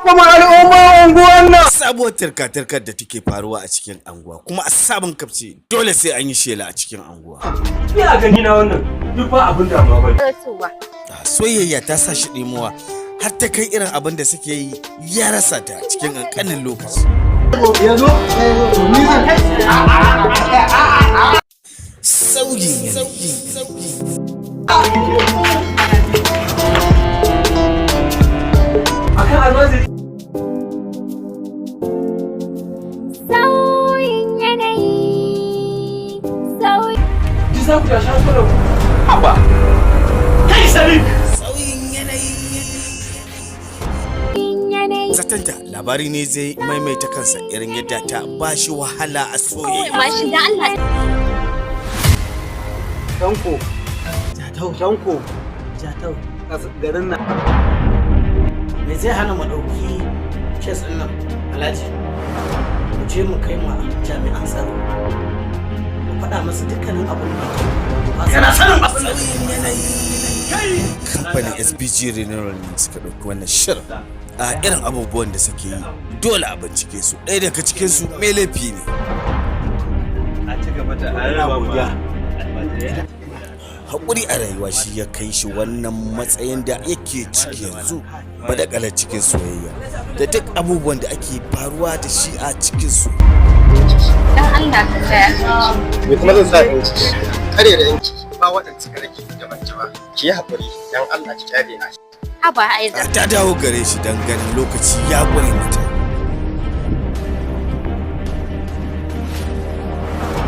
kuma al'umma unguwan nan. Sabuwar turka-turkar da take faruwa a cikin anguwa kuma a sabon kafce dole sai an yi shela a cikin anguwa. Ina gani na wannan duk ba abin damuwa bane. Soyayya ta sa shi ɗimuwa har ta kai irin abin da suke yi ya rasa ta cikin ƙanƙanin lokaci. Sauyin yanayi. Akan almajiri. Sauyin yanayi. Sauyin. Ji za ku da shafunan ku. Haba. Kai Sadiq. Sauyin yanayi. Zatanta labari ne zai maimaita kansa irin yadda ta ba shi wahala a soyayya. Ba shi da Allah. Tanko, Tanko, garin nan. Me zai hana mu ɗauki kes ɗin nan, Alhaji? Mu je mu kai ma jami'an tsaro. Mu faɗa masa dukkanin abin da Kana sanin abin da Kamfanin SBG Renewal ne suka ɗauki wannan shirin. A irin abubuwan da suke yi dole a bincike su. Ɗaya daga cikin su mai laifi ne. a ci gaba da ayyuka. Haƙuri a rayuwa shi ya kai shi wannan matsayin da yake ciki yanzu. Badakalar cikin soyayya da duk abubuwan da ake faruwa da shi a cikin su. Dan Allah ka tsaya. Me kuma zan sa in ciki? Kare da yanki ba waɗanda suka rage daban ba. Ki yi haƙuri dan Allah ki kyale na. Haba Aida. Ta dawo gare shi don ganin lokaci ya ƙure mata.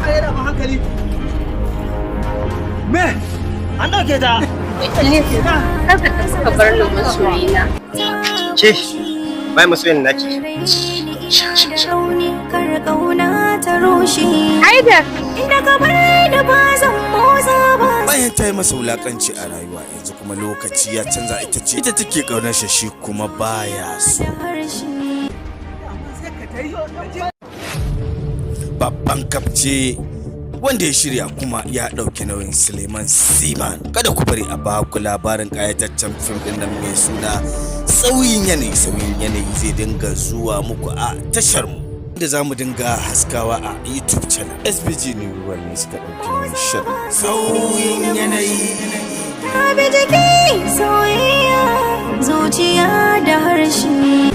Ai da hankali. Me? An dauke ta. Kar ka suka bar lumin soyayya. Ke bai masoyin naki. Aida, inda ka bar da ba zan motsa ba. Bayan ta yi masa wulakanci a rayuwa yanzu kuma lokaci ya canza ita take ƙaunar shi kuma baya so. Babban kafce wanda ya shirya kuma ya ɗauki nauyin Suleiman Siman. Kada ku bari a ba ku labarin ƙayataccen fim ɗin nan mai suna Sauyin Yanayi. Sauyin Yanayi zai dinga zuwa muku a tashar mu da za mu dinga haskawa a YouTube channel. SBG ne ruwan ne suka ɗauki nauyin shirin Sauyin Yanayi. Abi jiki soyayya zuciya da harshe.